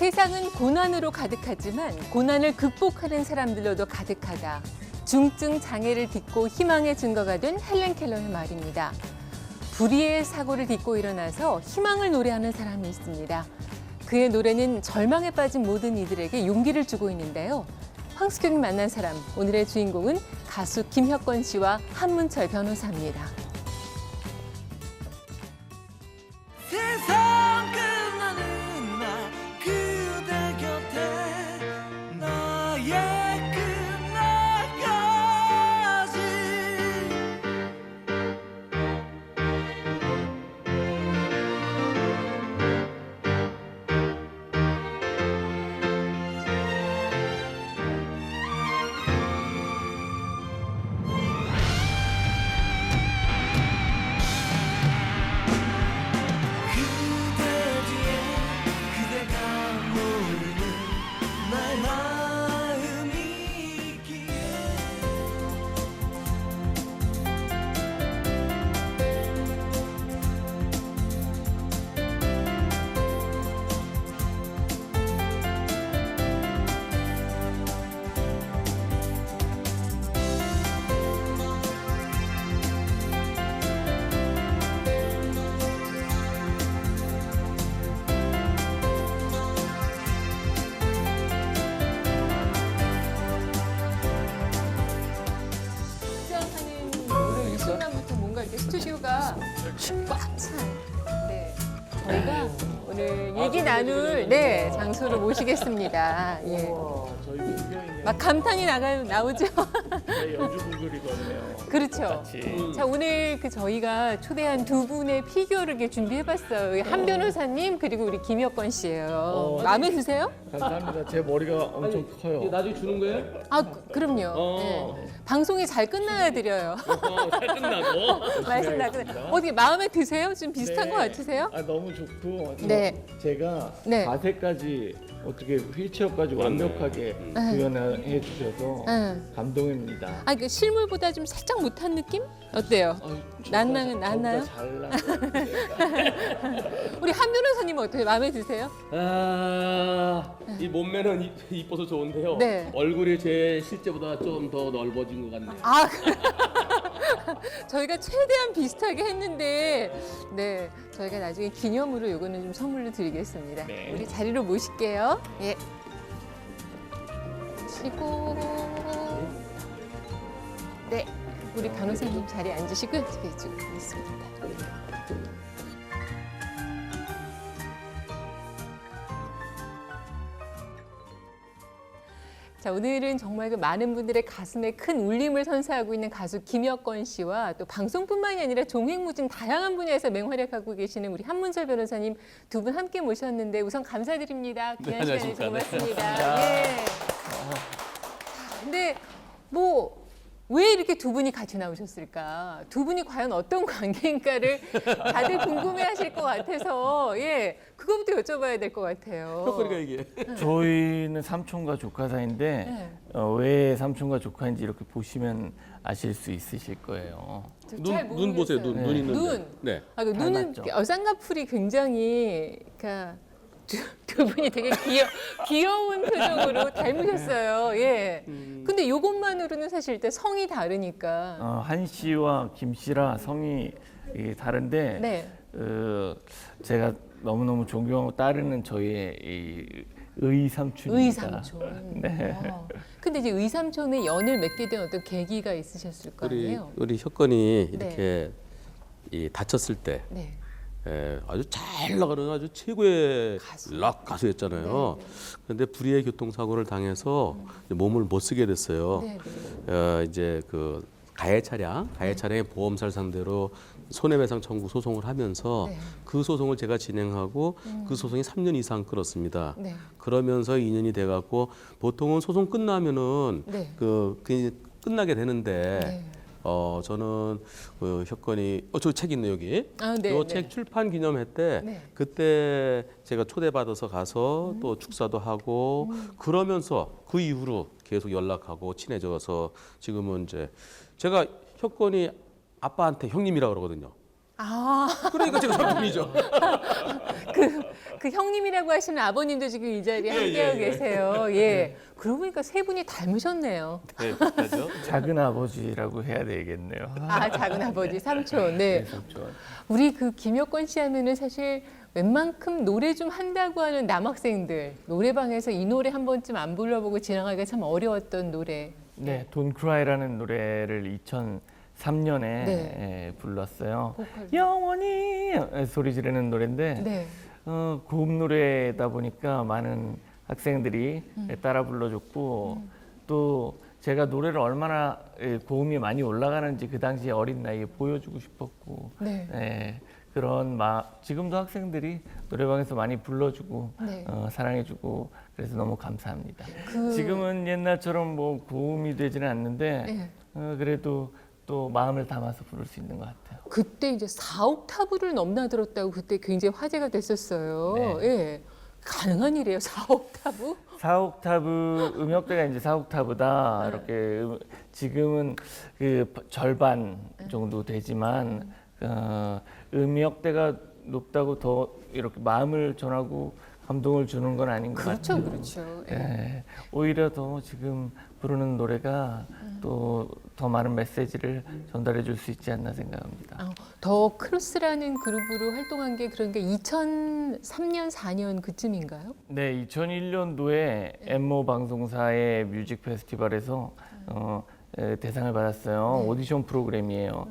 세상은 고난으로 가득하지만 고난을 극복하는 사람들로도 가득하다. 중증 장애를 딛고 희망의 증거가 된 헬렌 켈러의 말입니다. 불의의 사고를 딛고 일어나서 희망을 노래하는 사람이 있습니다. 그의 노래는 절망에 빠진 모든 이들에게 용기를 주고 있는데요. 황수경이 만난 사람, 오늘의 주인공은 가수 김혁건 씨와 한문철 변호사입니다. 세상 끝나는 날 그대 곁에 나의 끝날까지 그대 뒤에 그대가 모르는 나의 마음이 있기에 시작하는 오늘 이 순간부터 뭔가 이렇게 스튜디오가 꽉 찬. 네. 저희가 오늘 얘기 나눌 장소를 모시겠습니다. 예. 저희 분명히 막 감탄이 나오죠. 저희 연주 분들이거든요. 그렇죠. 같이. 자, 오늘 저희가 초대한 두 분의 피규어를 이렇게 준비해봤어요. 한 변호사님 그리고 우리 김혁건 씨예요. 마음에 드세요? 감사합니다. 제 머리가 엄청 커요. 이거 나중에 주는 거예요? 아, 그럼요. 네. 방송이 잘 끝나야 드려요. 잘 끝나고. 말씀 다 끝나. 어떻게 마음에 드세요? 좀 비슷한 네. 것 같으세요? 아, 너무 좋고 네. 제가 네. 자세까지 어떻게 휠체어까지 완벽하게 구현해 주셔서 네. 감동입니다. 아, 그 실물보다 좀 살짝 못한 느낌? 어때요? 낫나요? 잘 나. 우리 한 변호사님은 어때요? 마음에 드세요? 이 몸매는 이뻐서 좋은데요. 네. 얼굴이 제 실제보다 좀 더 넓어진 것 같네요. 아, 저희가 최대한 비슷하게 했는데, 네, 저희가 나중에 기념으로 이거는 좀 선물로 드리겠습니다. 네. 우리 자리로 모실게요. 예. 쉬고, 네, 우리 변호사님 자리에 앉으시고요. 제가 이쪽으로 있습니다. 자, 오늘은 정말 그 많은 분들의 가슴에 큰 울림을 선사하고 있는 가수 김혁건 씨와 또 방송뿐만이 아니라 종횡무진 다양한 분야에서 맹활약하고 계시는 우리 한문철 변호사님 두 분 함께 모셨는데 우선 감사드립니다. 귀한 시간 내주셔서 고맙습니다. 예. 자, 근데 왜 이렇게 두 분이 같이 나오셨을까? 두 분이 과연 어떤 관계인가를 다들 궁금해하실 것 같아서 그거부터 여쭤봐야 될 것 같아요. 혁건이가 얘기해. 저희는 삼촌과 조카 사이인데 네. 왜 삼촌과 조카인지 이렇게 보시면 아실 수 있으실 거예요. 잘 눈 보세요. 모르겠어요. 눈 있는데. 눈. 네. 아, 그 눈은 닮았죠? 쌍꺼풀이 굉장히 두 분이 되게 귀여운 표정으로 닮으셨어요. 예. 근데 이것만으로는 사실 일단 성이 다르니까. 한 씨와 김 씨라 성이 다른데 네. 제가 너무너무 존경하고 따르는 저희의 이 의삼촌입니다. 의삼촌. 네. 근데 이제 의삼촌의 연을 맺게 된 어떤 계기가 있으셨을 거 아니에요? 우리 혁건이 네. 이렇게 다쳤을 때 네. 아주 잘 나가는 아주 최고의 가수. 락 가수였잖아요. 네, 그런데 불의의 교통사고를 당해서 몸을 못 쓰게 됐어요. 네, 네. 이제 그 가해 차량의 보험사를 상대로 손해배상 청구 소송을 하면서 네. 그 소송을 제가 진행하고 그 소송이 3년 이상 끌었습니다. 네. 그러면서 2년이 돼갖고 보통은 소송 끝나면은 네. 그게 끝나게 되는데 네. 저는 그 혁건이 저 책 있네 여기. 아, 네, 요 네. 책 출판 기념회 때 네. 그때 제가 초대받아서 가서 또 축사도 하고 그러면서 그 이후로 계속 연락하고 친해져서 지금은 이제 제가 혁건이 아빠한테 형님이라고 그러거든요. 아, 그러니까 제가 삼촌이죠. 그 형님이라고 하시는 아버님도 지금 이 자리에 예, 함께하고 예, 예. 계세요. 예. 그러고 보니까 세 분이 닮으셨네요. 네, 비슷하죠. 작은 아버지라고 해야 되겠네요. 아, 작은 아버지, 삼촌. 네. 삼촌. 우리 그 김혁권 씨 하면은 사실 웬만큼 노래 좀 한다고 하는 남학생들 노래방에서 이 노래 한 번쯤 안 불러보고 지나가기가 참 어려웠던 노래. 네, Don't Cry라는 노래를 2003년에 네. 불렀어요. 보컬. 영원히 소리 지르는 노래인데 네. 고음 노래다 보니까 많은 학생들이 따라 불러줬고 또 제가 노래를 얼마나 고음이 많이 올라가는지 그 당시에 어린 나이에 보여주고 싶었고 네. 그런 지금도 학생들이 노래방에서 많이 불러주고 네. 사랑해주고 그래서 너무 감사합니다. 그- 지금은 옛날처럼 뭐 고음이 되지는 않는데 네. 그래도 또 마음을 담아서 부를 수 있는 것 같아요. 그때 이제 4옥타브를 넘나들었다고 그때 굉장히 화제가 됐었어요. 네. 예. 가능한 일이에요, 4옥타브? 4옥타브 음역대가 이제 4옥타브다 이렇게 지금은 그 절반 정도 되지만 음역대가 높다고 더 이렇게 마음을 전하고 감동을 주는 건 아닌 것 그렇죠, 같아요. 그렇죠. 예. 네, 오히려 더 지금 부르는 노래가 또 더 많은 메시지를 전달해 줄 수 있지 않나 생각합니다. 더 크로스라는 그룹으로 활동한 게 그런 게 2003년, 4년 그쯤인가요? 네, 2001년도에 엠모 방송사의 뮤직 페스티벌에서 대상을 받았어요. 오디션 프로그램이에요.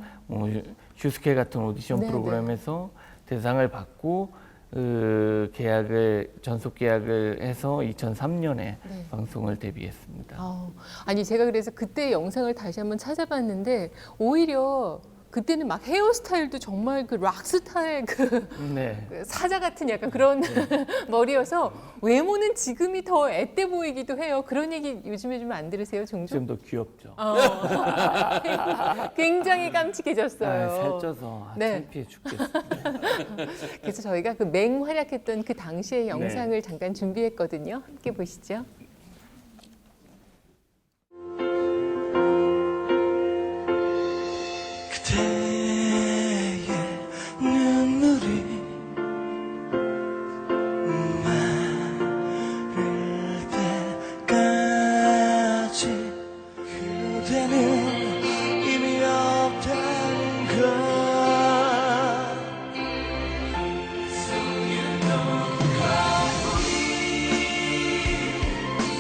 슈스케 같은 오디션 네, 프로그램에서 대상을 받고 전속 계약을 해서 2003년에 방송을 데뷔했습니다. 아니 제가 그래서 그때 영상을 다시 한번 찾아봤는데 오히려 그때는 막 헤어스타일도 정말 그 락스타일 그 네. 사자 같은 약간 그런 머리여서 외모는 지금이 더 앳돼 보이기도 해요. 그런 얘기 요즘에 좀 안 들으세요, 종종? 좀 더 귀엽죠. 굉장히 깜찍해졌어요. 살쪄서 네. 창피해 죽겠습니다. 그래서 저희가 그 맹활약했던 그 당시의 영상을 잠깐 준비했거든요. 함께 보시죠. 그대의 눈물이 마를 때까지 그대는 이미 없다는 걸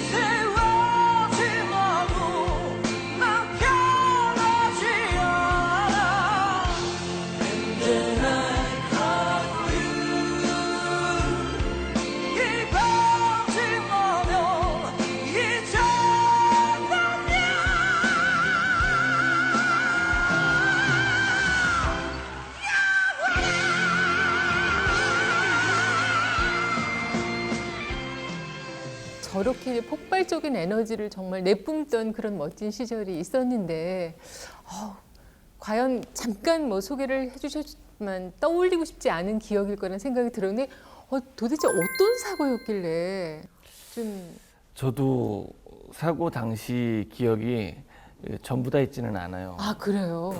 세워지 마도 난 변하지 않아 And I cry for you 이밤지마면 잊어놨냐 저렇게 이제 폭발적인 에너지를 정말 내뿜던 그런 멋진 시절이 있었는데 과연 잠깐 뭐 소개를 해주셨지만 떠올리고 싶지 않은 기억일 거라는 생각이 들었는데 도대체 어떤 사고였길래 좀 저도 사고 당시 기억이 전부 다 있지는 않아요. 그래요?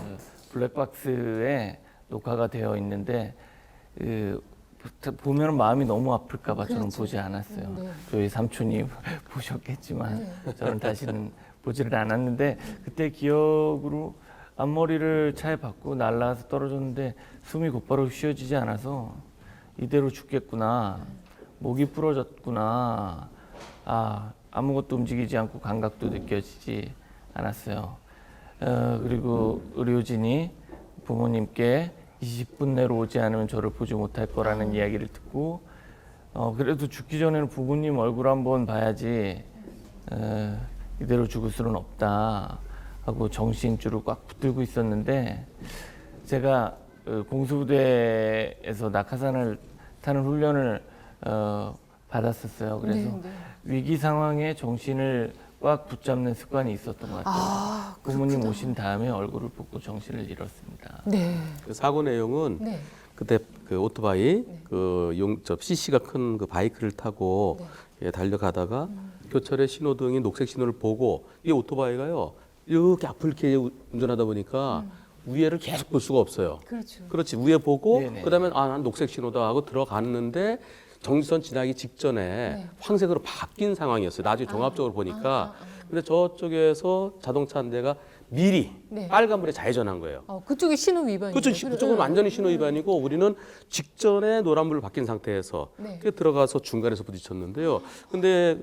블랙박스에 녹화가 되어 있는데 보면 마음이 너무 아플까봐 저는 그렇죠. 보지 않았어요. 네. 저희 삼촌이 보셨겠지만 저는 다시는 보지를 않았는데 그때 기억으로 앞머리를 차에 박고 날라와서 떨어졌는데 숨이 곧바로 쉬어지지 않아서 이대로 죽겠구나, 목이 부러졌구나, 아무것도 움직이지 않고 감각도 느껴지지 않았어요. 그리고 의료진이 부모님께 20분 내로 오지 않으면 저를 보지 못할 거라는 이야기를 듣고 그래도 죽기 전에는 부모님 얼굴 한번 봐야지 이대로 죽을 수는 없다 하고 정신줄을 꽉 붙들고 있었는데 제가 공수부대에서 낙하산을 타는 훈련을 받았었어요. 그래서 위기 상황에 정신을 꽉 붙잡는 습관이 있었던 것 같아요. 부모님 오신 다음에 얼굴을 보고 정신을 잃었습니다. 네. 그 사고 내용은 네. 그때 그 오토바이 저 CC가 큰 그 바이크를 타고 달려가다가 교차로의 신호등이 녹색 신호를 보고 이 오토바이가요 이렇게 앞을 이렇게 운전하다 보니까 위에를 계속 볼 수가 없어요. 그렇죠. 그렇지. 위에 보고 네네. 그다음에 난 녹색 신호다 하고 들어갔는데 정지선 지나기 직전에 네. 황색으로 바뀐 상황이었어요. 나중에 종합적으로 보니까. 근데 저쪽에서 자동차 한 대가 미리 네. 빨간불에 좌회전한 거예요. 그쪽이 신호 위반이에요. 그쪽은 완전히 신호 위반이고 우리는 직전에 노란불로 바뀐 상태에서 네. 그 들어가서 중간에서 부딪혔는데요. 근데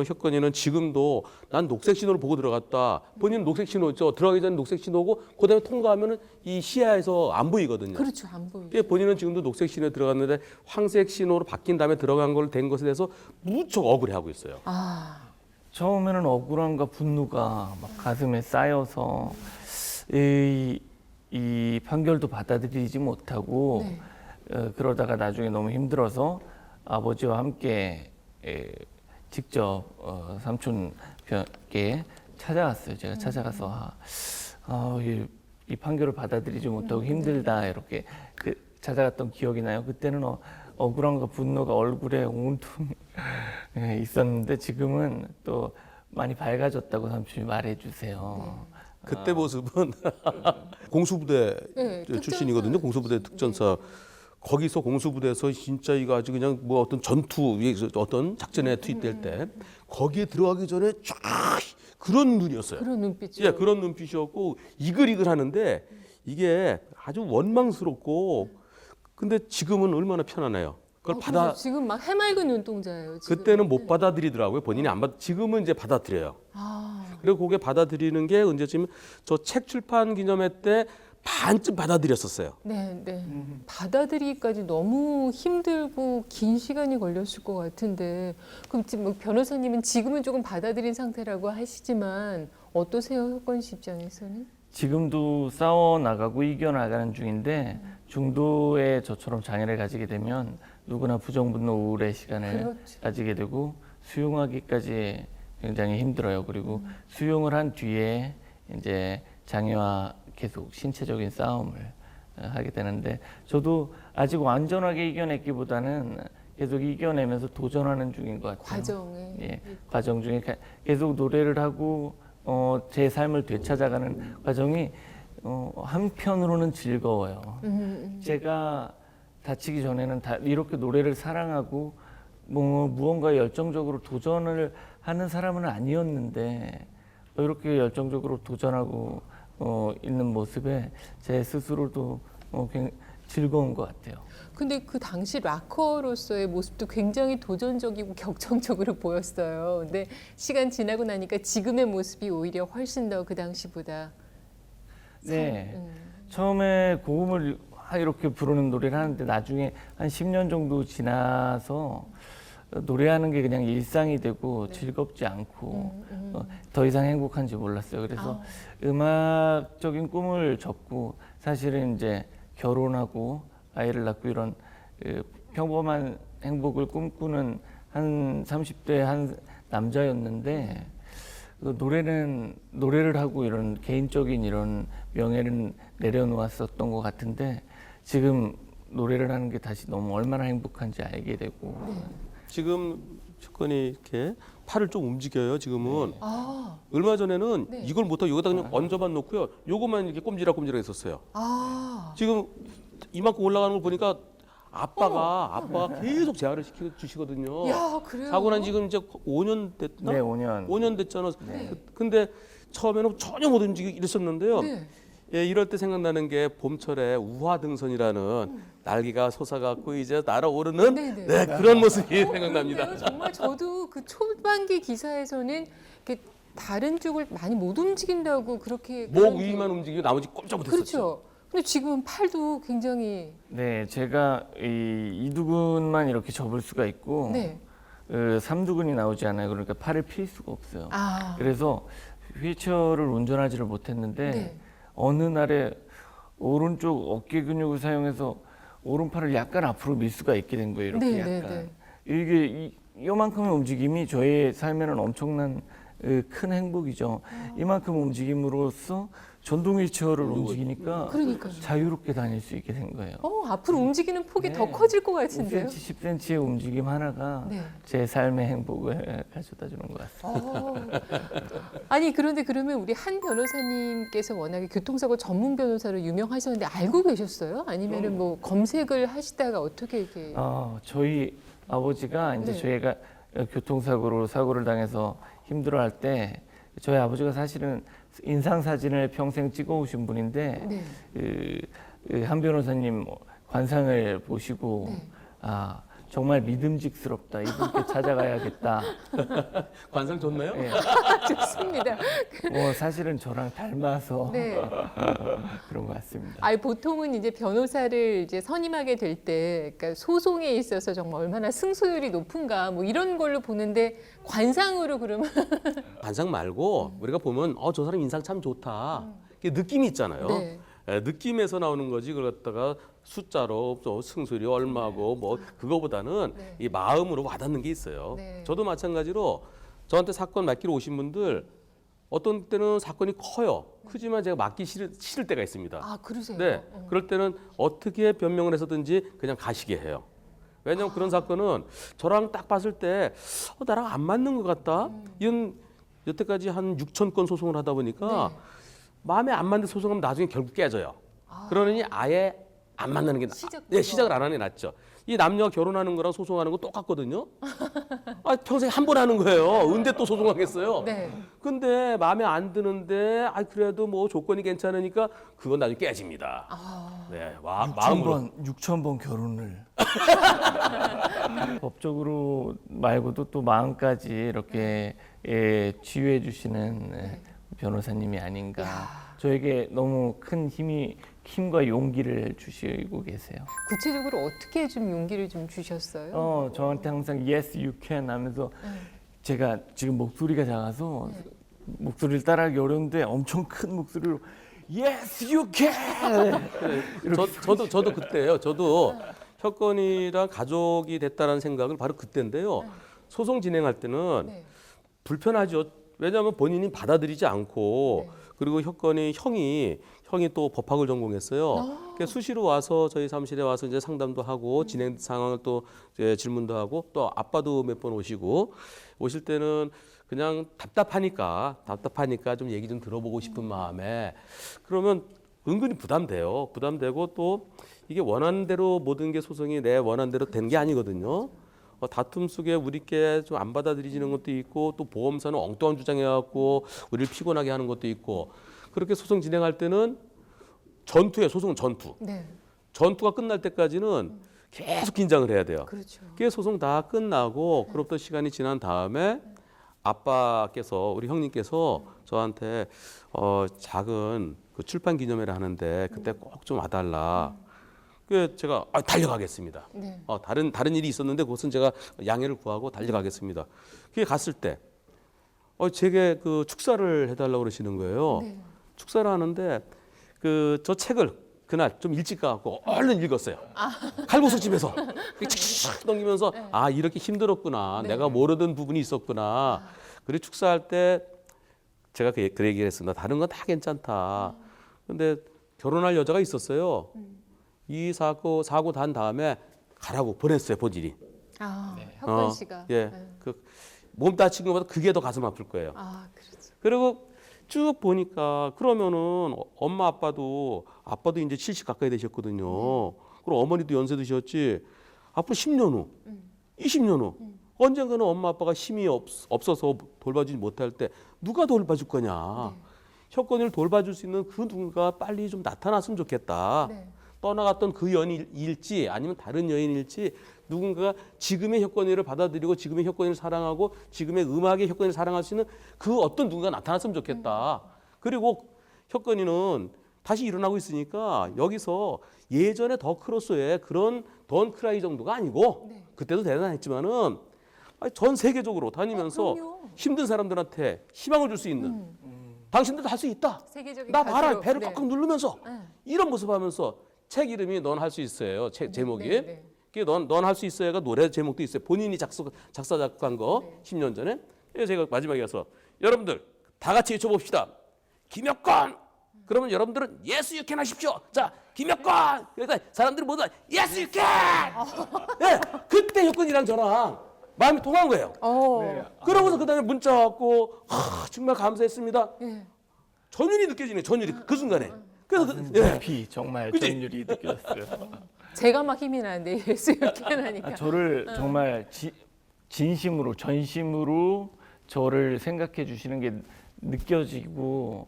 혁건이는 지금도 난 녹색 신호를 보고 들어갔다. 본인은 녹색 신호죠. 들어가기 전에 녹색 신호고 그다음에 통과하면은 이 시야에서 안 보이거든요. 그렇죠, 안 보이죠. 그게 본인은 지금도 녹색 신호에 들어갔는데 황색 신호로 바뀐 다음에 들어간 걸 된 것에 대해서 무척 억울해하고 있어요. 처음에는 억울함과 분노가 막 가슴에 쌓여서 이 판결도 받아들이지 못하고 네. 그러다가 나중에 너무 힘들어서 아버지와 함께 직접 삼촌께 찾아갔어요. 제가 찾아가서 이 판결을 받아들이지 못하고 힘들다 이렇게 찾아갔던 기억이 나요. 그때는 억울함과 분노가 얼굴에 온통 있었는데 지금은 또 많이 밝아졌다고 삼촌이 말해주세요. 그때 모습은 공수부대 네, 출신이거든요. 공수부대 특전사. 거기서 공수부대에서 진짜 이거 아주 그냥 뭐 어떤 전투 어떤 작전에 투입될 때 거기에 들어가기 전에 쫙 그런 눈이었어요. 그런 눈빛이요. 예, 그런 눈빛이었고 이글이글 하는데 이게 아주 원망스럽고 근데 지금은 얼마나 편안해요. 그걸 그래서 지금 막 해맑은 눈동자예요. 지금. 그때는 못 받아들이더라고요. 본인이 안 받. 지금은 이제 받아들여요. 그리고 그게 받아들이는 게 언제쯤 저 책 출판 기념회 때 반쯤 받아들였었어요. 네, 네. 받아들이기까지 너무 힘들고 긴 시간이 걸렸을 것 같은데 그럼 지금 변호사님은 지금은 조금 받아들인 상태라고 하시지만 어떠세요, 혁건 씨 입장에서는? 지금도 싸워 나가고 이겨 나가는 중인데 중도에 저처럼 장애를 가지게 되면 누구나 부정분노 우울의 시간을 그렇죠. 가지게 되고 수용하기까지 굉장히 힘들어요. 그리고 수용을 한 뒤에 이제 장애와 계속 신체적인 싸움을 하게 되는데 저도 아직 완전하게 이겨냈기보다는 계속 이겨내면서 도전하는 중인 것 같아요. 과정에. 예, 과정 중에 계속 노래를 하고 제 삶을 되찾아가는 과정이 한편으로는 즐거워요. 제가 다치기 전에는 이렇게 노래를 사랑하고 무언가 열정적으로 도전을 하는 사람은 아니었는데 이렇게 열정적으로 도전하고 있는 모습에 제 스스로도 굉장히 즐거운 것 같아요. 근데 그 당시 락커로서의 모습도 굉장히 도전적이고 격정적으로 보였어요. 근데 시간 지나고 나니까 지금의 모습이 오히려 훨씬 더 그 당시보다. 네. 처음에 고음을 이렇게 부르는 노래를 하는데 나중에 한 10년 정도 지나서 노래하는 게 그냥 일상이 되고 즐겁지 않고 더 이상 행복한지 몰랐어요. 그래서 음악적인 꿈을 접고 사실은 이제 결혼하고 아이를 낳고 이런 평범한 행복을 꿈꾸는 한 30대 한 남자였는데 노래를 하고 이런 개인적인 이런 명예를 내려놓았었던 것 같은데 지금 노래를 하는 게 다시 너무 얼마나 행복한지 알게 되고 지금 혁건이 이렇게 팔을 좀 움직여요. 지금은 아, 얼마 전에는 네. 이걸 못하고 여기다 그냥 얹어만 놓고요. 요것만 이렇게 꼼지락꼼지락 했었어요. 아, 지금 이만큼 올라가는 걸 보니까 아빠가 계속 재활을 시켜 주시거든요. 야, 그래요? 사고 난 지금 이제 5년 됐나? 네, 5년. 5년 됐잖아. 근데 처음에는 전혀 못 움직이고 이랬었는데요. 네. 예, 이럴 때 생각나는 게 봄철에 우화등선이라는 날개가 솟아갖고 이제 날아오르는 네네. 네, 그런 모습이 생각납니다. 그런데요, 정말 저도 그 초반기 기사에서는 이렇게 다른 쪽을 많이 못 움직인다고 그렇게 목 위만 움직이고 나머지 꼼짝 못했었죠. 그렇죠. 근데 지금은 팔도 굉장히 네, 제가 이 이두근만 이렇게 접을 수가 있고 네. 삼두근이 나오지 않아요. 그러니까 팔을 필 수가 없어요. 아, 그래서 휠체어를 운전하지를 못했는데 네. 어느 날에 오른쪽 어깨 근육을 사용해서 오른팔을 약간 앞으로 밀 수가 있게 된 거예요. 이렇게 네, 네, 약간. 네. 이게 이만큼의 움직임이 저의 삶에는 엄청난 큰 행복이죠. 이만큼 움직임으로써 전동 휠체어를 움직이니까 그러니까요. 자유롭게 다닐 수 있게 된 거예요. 앞으로 움직이는 폭이 네. 더 커질 것 같은데요. 5cm, 10cm의 움직임 하나가 네. 제 삶의 행복을 가져다 주는 것 같습니다. 아니 그런데 그러면 우리 한 변호사님께서 워낙에 교통사고 전문 변호사로 유명하셨는데 알고 계셨어요? 아니면은 뭐 검색을 하시다가 어떻게 이렇게? 저희 아버지가 이제 네. 저희가 교통사고로 사고를 당해서 힘들어할 때 저희 아버지가 사실은 인상 사진을 평생 찍어오신 분인데 네. 한 변호사님 관상을 보시고 네. 정말 믿음직스럽다, 이분께 찾아가야겠다. 관상 좋나요? 예, 좋습니다. 사실은 저랑 닮아서 네. 그런 것 같습니다. 보통은 이제 변호사를 이제 선임하게 될 때, 그러니까 소송에 있어서 정말 얼마나 승소율이 높은가, 뭐 이런 걸로 보는데 관상으로 그러면 관상 말고 우리가 보면 저 사람 인상 참 좋다. 이게 느낌이 있잖아요. 네. 느낌에서 나오는 거지. 그걸 갖다가 숫자로 또 승수율이 얼마고 뭐 그거보다는 네. 이 마음으로 와닿는 게 있어요. 네. 저도 마찬가지로 저한테 사건 맡기러 오신 분들 어떤 때는 사건이 커요. 크지만 제가 맡기 싫을 때가 있습니다. 그러세요? 네, 그럴 때는 어떻게 변명을 해서든지 그냥 가시게 해요. 왜냐하면 그런 사건은 저랑 딱 봤을 때 나랑 안 맞는 것 같다. 이런 여태까지 한 6천 건 소송을 하다 보니까 네. 마음에 안 맞는 소송하면 나중에 결국 깨져요. 그러니 아예 안 만나는 게 시작을 안 하는 게 낫죠. 이 남녀 결혼하는 거랑 소송하는 거 똑같거든요. 평생 한 번 하는 거예요. 근데 또 소송하겠어요. 네. 근데 마음에 안 드는데 그래도 뭐 조건이 괜찮으니까 그건 나중에 깨집니다. 네, 마음으로 6천 번 결혼을 법적으로 말고도 또 마음까지 이렇게 치유해 주시는 변호사님이 아닌가. 저에게 너무 큰 힘과 용기를 주시고 계세요. 구체적으로 어떻게 좀 용기를 좀 주셨어요? 저한테 항상 yes you can 하면서 제가 지금 목소리가 작아서 목소리를 따라하기 어려운데 엄청 큰 목소리로 yes you can. 저도 그때예요. 저도 혁건이랑 가족이 됐다는 생각을 바로 그때인데요. 소송 진행할 때는 네. 불편하죠. 왜냐하면 본인이 받아들이지 않고 그리고 형이 또 법학을 전공했어요. 그러니까 수시로 와서 저희 사무실에 와서 이제 상담도 하고 진행 상황을 또 이제 질문도 하고 또 아빠도 몇 번 오실 때는 그냥 답답하니까 좀 얘기 좀 들어보고 싶은 마음에 그러면 은근히 부담되고 또 이게 원하는 대로 모든 게 소송이 내 원하는 대로 된 게 아니거든요. 다툼 속에 우리께 좀 안 받아들이지는 것도 있고 또 보험사는 엉뚱한 주장해갖고 우리를 피곤하게 하는 것도 있고 그렇게 소송 진행할 때는 소송은 전투. 네. 전투가 끝날 때까지는 계속 긴장을 해야 돼요. 그렇죠. 그게 소송 다 끝나고 그로부터 시간이 지난 다음에 아빠께서 우리 형님께서 저한테 작은 그 출판 기념회를 하는데 그때 꼭 좀 와달라. 그 제가 달려가겠습니다. 네. 다른 일이 있었는데 그것은 제가 양해를 구하고 달려가겠습니다. 그게 갔을 때 제게 그 축사를 해달라고 그러시는 거예요. 네. 축사를 하는데 저 책을 그날 좀 일찍 가고 얼른 읽었어요. 칼국수 집에서 착 넘기면서 이렇게 힘들었구나. 네. 내가 모르던 부분이 있었구나. 그리고 축사할 때 제가 그 얘기를 했습니다. 다른 건 다 괜찮다. 근데 결혼할 여자가 있었어요. 이 사고 난 다음에 가라고 보냈어요, 본인이. 혁건 씨가. 예. 몸 다친 것보다 그게 더 가슴 아플 거예요. 그렇죠. 그리고 쭉 보니까 그러면은 엄마 아빠도 이제 70 가까이 되셨거든요. 그리고 어머니도 연세 드셨지. 앞으로 10년 후, 20년 후 언젠가는 엄마 아빠가 힘이 없어서 돌봐주지 못할 때 누가 돌봐줄 거냐. 혁건이를 돌봐줄 수 있는 그 누군가 빨리 좀 나타났으면 좋겠다. 네. 떠나갔던 그 연인일지 아니면 다른 여인일지 누군가가 지금의 혁건이를 받아들이고 지금의 혁건이를 사랑하고 지금의 음악의 혁건이를 사랑할 수 있는 그 어떤 누군가 나타났으면 좋겠다. 그리고 혁건이는 다시 일어나고 있으니까 여기서 예전의 더 크로스의 그런 던 크라이 정도가 아니고 그때도 대단했지만은 전 세계적으로 다니면서 그럼요. 힘든 사람들한테 희망을 줄 수 있는 당신들도 할 수 있다. 세계적인 나 봐라 가수로. 배를 네. 꽉꽉 누르면서 네. 이런 모습하면서 책 이름이 넌 할 수 있어요. 제목이. 네, 네. 그게 넌 할 수 있어요가 노래 제목도 있어요. 본인이 작사 작곡한 거 네. 10년 전에 그래서 제가 마지막에 가서 여러분들 다 같이 외쳐봅시다. 김혁권. 그러면 여러분들은 예스 유캔 하십시오. 자, 김혁권. 그러니까 사람들이 모두 다 예스 유캔. 네, 그때 혁권이랑 저랑 마음이 통한 거예요. 그러고서 그다음에 문자 왔고 정말 감사했습니다. 예. 전율이 느껴지네. 전율이 그 순간에. 그래서 예. 높이 정말 그치? 전율이 느껴졌어요. 제가 막 힘이 나는데 예수 이렇게 하니까. 저를 정말 진심으로 전심으로 저를 생각해 주시는 게 느껴지고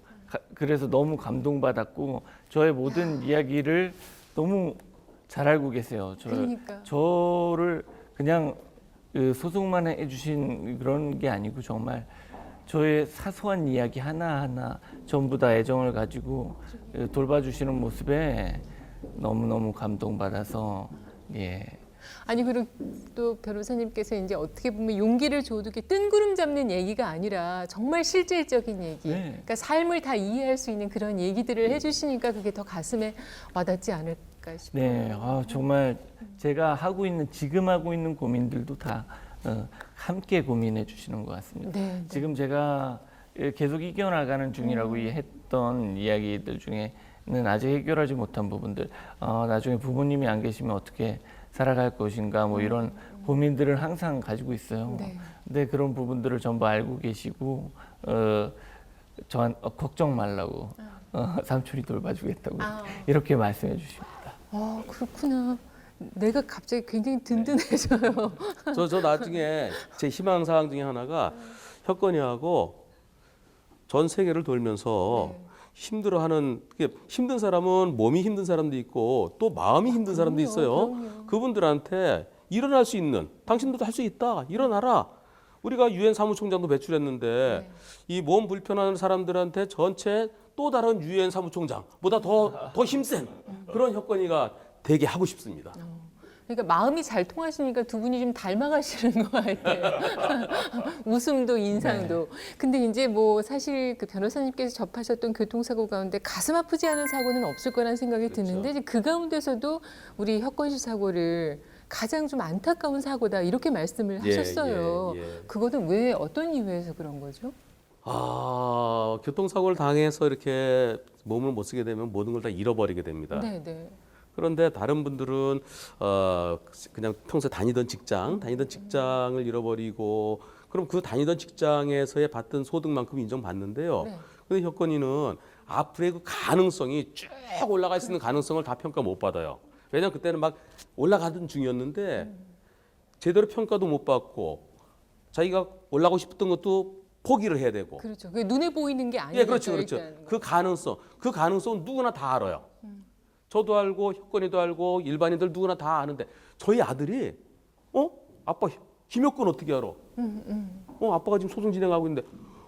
그래서 너무 감동받았고 저의 모든 이야기를 너무 잘 알고 계세요. 그러니까. 저를 그냥 소송만 해주신 그런 게 아니고 정말 저의 사소한 이야기 하나하나 전부 다 애정을 가지고 돌봐주시는 모습에 너무너무 감동받아서 예. 아니 그리고 또 변호사님께서 이제 어떻게 보면 용기를 줘도 이렇게 뜬구름 잡는 얘기가 아니라 정말 실질적인 얘기, 네. 그러니까 삶을 다 이해할 수 있는 그런 얘기들을 해주시니까 그게 더 가슴에 와닿지 않을까 싶어요. 네, 정말 제가 지금 하고 있는 고민들도 다 함께 고민해 주시는 것 같습니다. 네, 지금 제가 계속 이겨나가는 중이라고 했던 이야기들 중에는 아직 해결하지 못한 부분들, 나중에 부모님이 안 계시면 어떻게 살아갈 것인가 뭐 이런 고민들을 항상 가지고 있어요. 네. 근데 그런 부분들을 전부 알고 계시고 걱정 말라고 삼촌이 돌봐주겠다고 이렇게 말씀해 주십니다. 아 그렇구나. 내가 갑자기 굉장히 든든해져요. 저 나중에 제 희망 사항 중에 하나가 혁건이하고 전 세계를 돌면서 힘들어하는 힘든 사람은 몸이 힘든 사람도 있고 또 마음이 힘든 사람도 있어요. 그럼요. 그분들한테 일어날 수 있는 당신들도 할 수 있다. 일어나라. 우리가 유엔 사무총장도 배출했는데 이 몸 불편한 사람들한테 전체 또 다른 유엔 사무총장보다 더 힘센 그런 혁건이가 되게 하고 싶습니다. 그러니까 마음이 잘 통하시니까 두 분이 좀 닮아가시는 것 같아요. 웃음도 인상도. 근데 이제 뭐 사실 그 변호사님께서 접하셨던 교통사고 가운데 가슴 아프지 않은 사고는 없을 거라는 생각이 드는데 이제 그 가운데서도 우리 혁건 씨 사고를 가장 좀 안타까운 사고다 이렇게 말씀을 하셨어요. 예. 그거는 왜 어떤 이유에서 그런 거죠? 교통사고를 당해서 이렇게 몸을 못 쓰게 되면 모든 걸 다 잃어버리게 됩니다. 네, 네. 그런데 다른 분들은 그냥 평소에 다니던 직장을 잃어버리고 그럼 그 다니던 직장에서의 받던 소득만큼 인정받는데요. 네. 근데 혁건이는 앞으로의 그 가능성이 쭉 올라갈 수 있는 가능성을 다 평가 못 받아요. 왜냐면 그때는 막 올라가던 중이었는데 제대로 평가도 못 받고 자기가 올라가고 싶었던 것도 포기를 해야 되고. 그렇죠. 그게 눈에 보이는 게 아니에요. 예, 그렇죠. 그 가능성은 누구나 다 알아요. 저도 알고 혁건이도 알고 일반인들 누구나 다 아는데 저희 아들이 아빠 김혁건 어떻게 알아? 아빠가 지금 소송 진행하고 있는데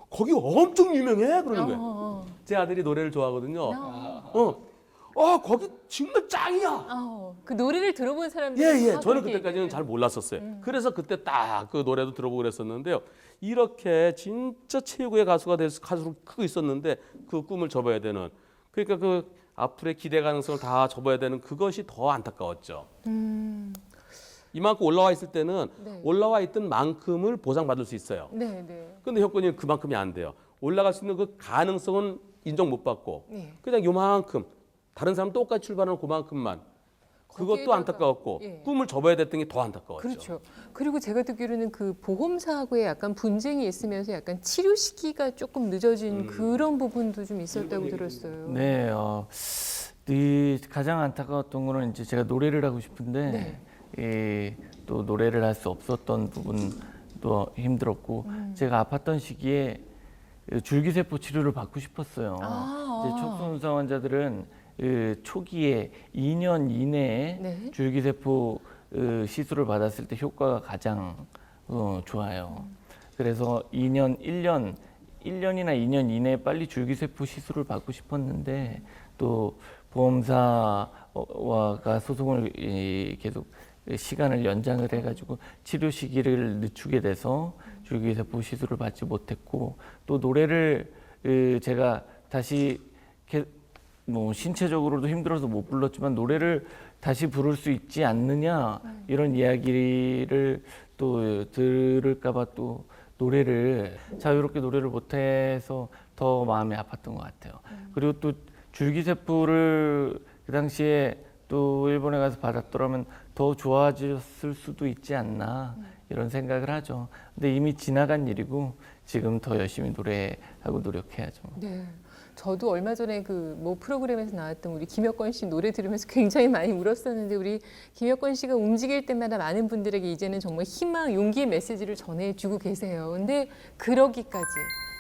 거기 엄청 유명해 그러는 거예요. 제 아들이 노래를 좋아하거든요. 거기 정말 짱이야. 그 노래를 들어본 사람들이 예. 다 저는 그렇게 그때까지는 얘기해요. 잘 몰랐었어요. 그래서 그때 딱 그 노래도 들어보고 그랬었는데요. 이렇게 진짜 최고의 가수로 크고 있었는데 그 꿈을 접어야 되는 그러니까 그 앞으로의 기대 가능성을 다 접어야 되는 그것이 더 안타까웠죠. 이만큼 올라와 있을 때는 네. 올라와 있던 만큼을 보상받을 수 있어요. 네, 네. 근데 혁건이는 그만큼이 안 돼요. 올라갈 수 있는 그 가능성은 인정 못 받고 네. 그냥 요만큼 다른 사람 똑같이 출발하는 그만큼만 그것도 거기에다가, 안타까웠고 예. 꿈을 접어야 됐던 게 더 안타까웠죠. 그렇죠. 그리고 제가 듣기로는 그 보험사고에 약간 분쟁이 있으면서 약간 치료 시기가 조금 늦어진 그런 부분도 좀 있었다고 들었어요. 네, 가장 안타까웠던 거는 이제 제가 노래를 하고 싶은데 또 노래를 할 수 없었던 부분도 힘들었고 제가 아팠던 시기에 줄기세포 치료를 받고 싶었어요. 이제 척수손상 환자들은 초기에 2년 이내에 네. 줄기세포 시술을 받았을 때 효과가 가장 좋아요. 그래서 1년이나 2년 이내에 빨리 줄기세포 시술을 받고 싶었는데 또 보험사가 소송을 계속 시간을 연장을 해가지고 치료 시기를 늦추게 돼서 줄기세포 시술을 받지 못했고 또 노래를 제가 다시 뭐 신체적으로도 힘들어서 못 불렀지만 노래를 다시 부를 수 있지 않느냐 이런 이야기를 또 들을까봐 또 노래를 자유롭게 노래를 못해서 더 마음이 아팠던 것 같아요. 그리고 또 줄기세포를 그 당시에 또 일본에 가서 받았더라면 더 좋아졌을 수도 있지 않나 이런 생각을 하죠. 근데 이미 지나간 일이고 지금 더 열심히 노래하고 노력해야죠. 네. 저도 얼마 전에 그 뭐 프로그램에서 나왔던 우리 김혁건 씨 노래 들으면서 굉장히 많이 울었었는데 우리 김혁건 씨가 움직일 때마다 많은 분들에게 이제는 정말 희망, 용기의 메시지를 전해주고 계세요. 근데 그러기까지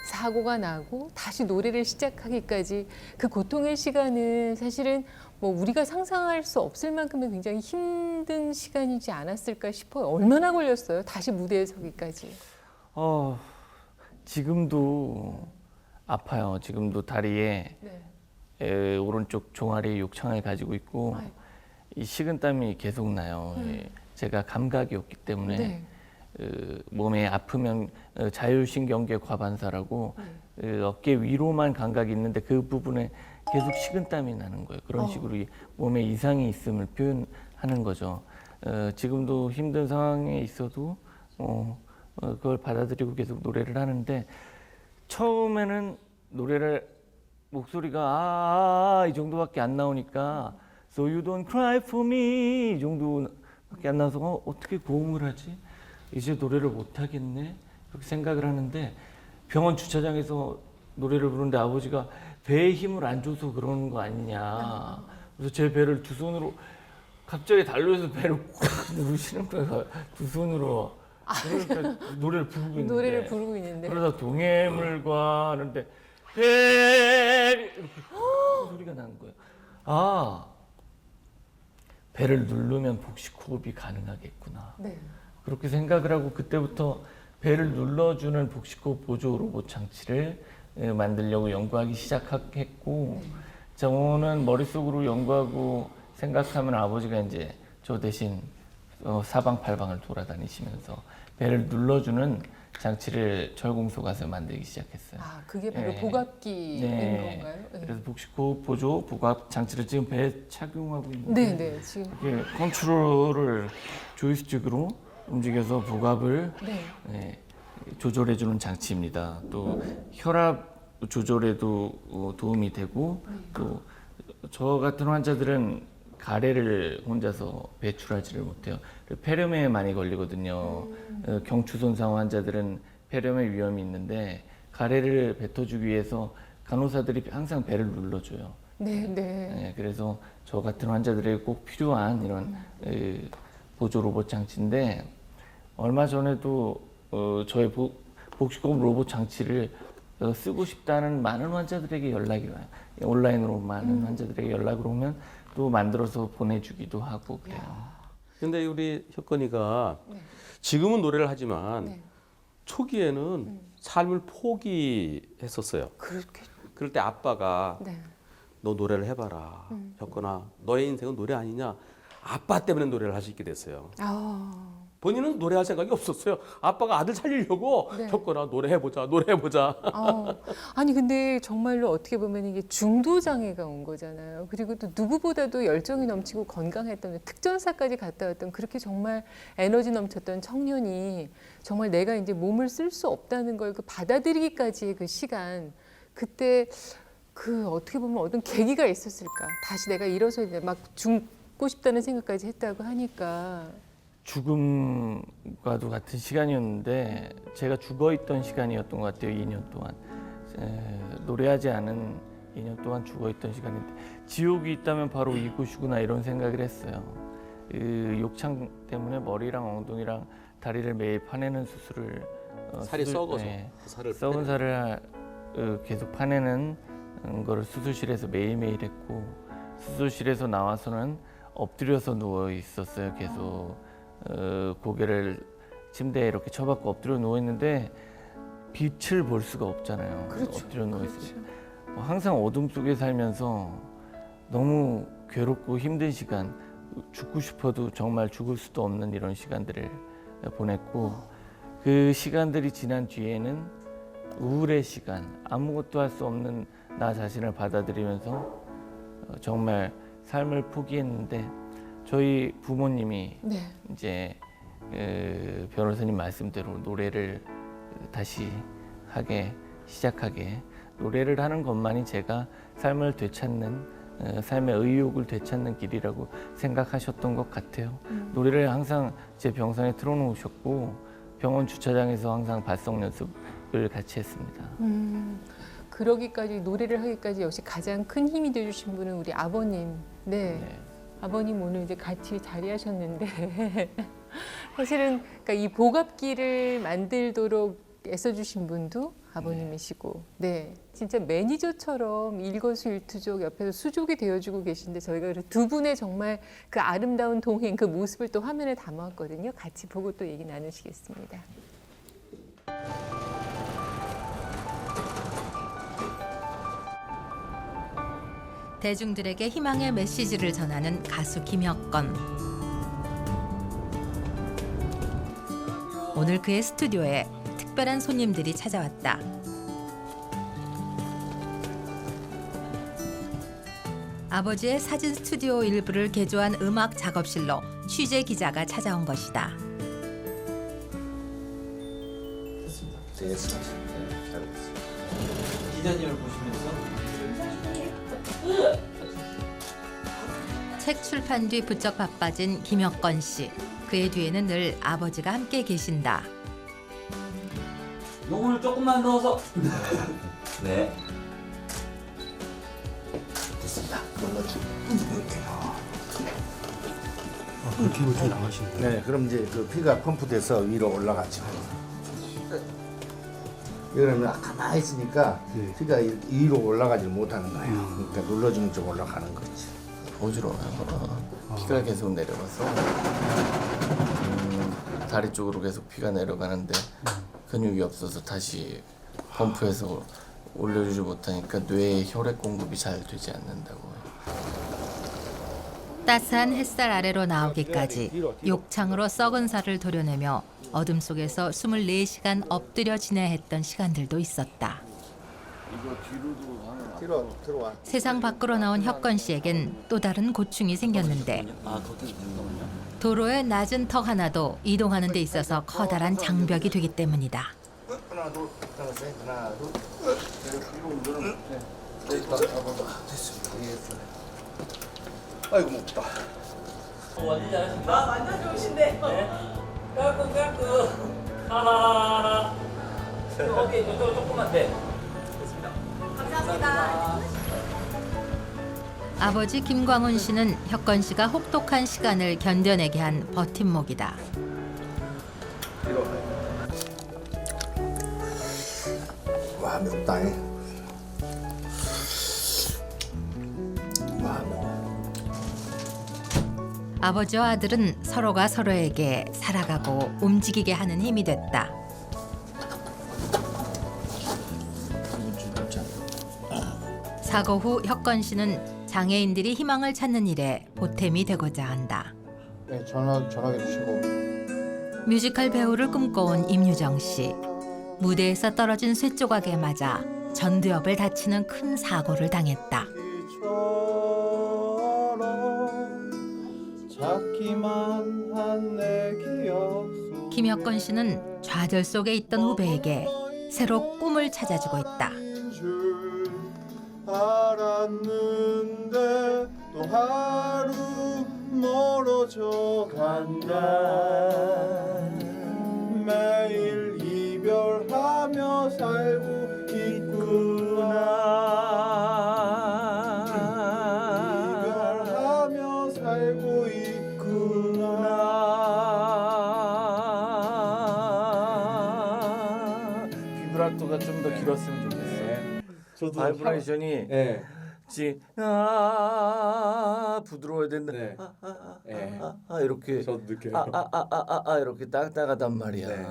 사고가 나고 다시 노래를 시작하기까지 그 고통의 시간은 사실은 뭐 우리가 상상할 수 없을 만큼의 굉장히 힘든 시간이지 않았을까 싶어요. 얼마나 걸렸어요? 다시 무대에 서기까지. 지금도 아파요. 지금도 다리에 네. 오른쪽 종아리 욕창을 가지고 있고 아이고. 이 식은땀이 계속 나요. 제가 감각이 없기 때문에 네. 몸에 아프면 자율신경계 과반사라고 어깨 위로만 감각이 있는데 그 부분에 계속 식은땀이 나는 거예요. 그런 식으로 이 몸에 이상이 있음을 표현하는 거죠. 지금도 힘든 상황에 있어도 그걸 받아들이고 계속 노래를 하는데 처음에는 노래를 목소리가 이 정도밖에 안 나오니까 So you don't cry for me 이 정도밖에 안 나와서 어떻게 고음을 하지? 이제 노래를 못 하겠네 그렇게 생각을 하는데 병원 주차장에서 노래를 부르는데 아버지가 배에 힘을 안 줘서 그러는 거 아니냐. 그래서 제 배를 두 손으로 갑자기 달려서 배를 꽉 누르시는 거예요. 두 손으로. 그러니까 노래를 부르고 있는데. 노래를 부르고 있는데. 그러다 동해물과 하는데 배 이렇게 소리가 나는 거예요. 아 배를 누르면 복식 호흡이 가능하겠구나. 네. 그렇게 생각을 하고 그때부터 배를 눌러주는 복식호흡 보조 로봇 장치를 만들려고 연구하기 시작했고 저는 머릿속으로 연구하고 생각하면 아버지가 이제 저 대신 사방팔방을 돌아다니시면서 배를 눌러주는 장치를 철공소 가서 만들기 시작했어요. 아, 그게 바로 네. 복압기인 네. 건가요? 네. 그래서 복식호흡 보조 복압 장치를 지금 배에 착용하고 있는데 네, 네. 지금 이게 컨트롤을 조이스틱으로 움직여서 복압을 네. 조절해주는 장치입니다. 또 혈압 조절에도 도움이 되고 또 저 같은 환자들은 가래를 혼자서 배출하지를 못해요. 폐렴에 많이 걸리거든요. 경추 손상 환자들은 폐렴의 위험이 있는데 가래를 뱉어주기 위해서 간호사들이 항상 배를 눌러줘요. 네, 네. 네, 그래서 저 같은 환자들에게 꼭 필요한 이런 보조 로봇 장치인데 얼마 전에도 저의 복식호흡 로봇 장치를 쓰고 싶다는 많은 환자들에게 연락이 와요. 온라인으로 많은 환자들에게 연락을 오면 또 만들어서 보내주기도 하고 그래요. 근데 우리 혁건이가 네. 지금은 노래를 하지만 네. 초기에는 삶을 포기했었어요. 그렇게. 그럴 때 아빠가 네. 너 노래를 해봐라. 혁건아, 너의 인생은 노래 아니냐. 아빠 때문에 노래를 할 수 있게 됐어요. 아. 본인은 노래할 생각이 없었어요. 아빠가 아들 살리려고 네. 혁건아 노래해보자, 노래해보자. 아니 근데 정말로 어떻게 보면 이게 중도 장애가 온 거잖아요. 그리고 또 누구보다도 열정이 넘치고 건강했던 특전사까지 갔다 왔던 그렇게 정말 에너지 넘쳤던 청년이 정말 내가 이제 몸을 쓸 수 없다는 걸 그 받아들이기까지의 그 시간 그때 그 어떻게 보면 어떤 계기가 있었을까. 다시 내가 일어서 이제 막 죽고 싶다는 생각까지 했다고 하니까. 죽음과도 같은 시간이었는데 제가 죽어있던 시간이었던 것 같아요. 2년 동안 노래하지 않은 2년 동안 죽어있던 시간인데 지옥이 있다면 바로 이곳이구나 이런 생각을 했어요. 욕창 때문에 머리랑 엉덩이랑 다리를 매일 파내는 수술을 살이 썩어서 그 살을 썩은 살을 계속 파내는 거를 수술실에서 매일매일 했고 수술실에서 나와서는 엎드려서 누워 있었어요. 계속 고개를 침대에 이렇게 쳐박고 엎드려 누워 있는데 빛을 볼 수가 없잖아요. 그렇죠. 엎드려 누워 있어요. 항상 어둠 속에 살면서 너무 괴롭고 힘든 시간, 죽고 싶어도 정말 죽을 수도 없는 이런 시간들을 보냈고 그 시간들이 지난 뒤에는 우울의 시간, 아무것도 할 수 없는 나 자신을 받아들이면서 정말 삶을 포기했는데 저희 부모님이 네. 이제 변호사님 말씀대로 노래를 다시 시작하게 노래를 하는 것만이 제가 삶을 되찾는 삶의 의욕을 되찾는 길이라고 생각하셨던 것 같아요. 노래를 항상 제 병상에 틀어놓으셨고 병원 주차장에서 항상 발성 연습을 같이 했습니다. 그러기까지 노래를 하기까지 역시 가장 큰 힘이 되주신 분은 우리 아버님. 네. 네. 아버님 오늘 이제 같이 자리하셨는데 사실은 그러니까 이 보갑기를 만들도록 애써주신 분도 아버님이시고, 네, 진짜 매니저처럼 일거수일투족 옆에서 수족이 되어주고 계신데 저희가 그래서 두 분의 정말 그 아름다운 동행 그 모습을 또 화면에 담았거든요. 같이 보고 또 얘기 나누시겠습니다. 대중들에게 희망의 메시지를 전하는 가수 김혁건. 오늘 그의 스튜디오에 특별한 손님들이 찾아왔다. 아버지의 사진 스튜디오 일부를 개조한 음악 작업실로 취재 기자가 찾아온 것이다. 기자님을 보시면서 책 출판 뒤 부쩍 바빠진 김혁건 씨. 그의 뒤에는 늘 아버지가 함께 계신다. 요거를 조금만 넣어서 네. 됐습니다. 눌러줘. 그렇게 하면 좀 나가시는 거예요? 네, 그럼 이제 그 피가 펌프돼서 위로 올라가죠. 이러면 가만히 있으니까 네. 피가 위로 올라가지 못하는 거예요. 그러니까 눌러주면 좀 올라가는 거지. 어지러워요. 피가 계속 내려가서 다리 쪽으로 계속 피가 내려가는데 근육이 없어서 다시 펌프해서 올려주지 못하니까 뇌에 혈액 공급이 잘 되지 않는다고요. 따스한 햇살 아래로 나오기까지 욕창으로 썩은 살을 도려내며 어둠 속에서 24시간 엎드려 지내야 했던 시간들도 있었다. 뒤로 들어와. 세상 밖으로 나온 혁건 씨에겐 또 다른 고충이 생겼는데 도로의 낮은 턱 하나도 이동하는 데 있어서 커다란 장벽이 되기 때문이다. 하나 둘 하나 셋 하나 둘. 됐습니다. 이해했어요. 아이고 무겁다. 완전 잘하신다. 아 완전 좋으신데. 네. 까꿍. 하하하하. 오케이 저쪽 조금만 돼. 됐습니다. 감사합니다. 아버지 김광훈 씨는 혁건 씨가 혹독한 시간을 견뎌내게 한 버팀목이다. 와 맵다. 와 매워. 아버지와 아들은 서로가 서로에게 살아가고 움직이게 하는 힘이 됐다. 사고 후 혁건 씨는 장애인들이 희망을 찾는 일에 보탬이 되고자 한다. 네, 전화해 주시고. 뮤지컬 배우를 꿈꿔온 임유정 씨. 무대에서 떨어진 쇠조각에 맞아 전두엽을 다치는 큰 사고를 당했다. 김혁건 씨는 좌절 속에 있던 후배에게 새로 꿈을 찾아주고 있다. 알았는데 또 하루 멀어져 간다. 매일 이별하며 살고 있구나. 이별하며 살고 있구나. 비브라토가 좀 더 길었으면 좋겠어요. 저도 바이브레이션이 네. 부드러워야 된다. 네. 네. 이렇게 저도 느껴요. 이렇게 딱딱하단 말이야. 네.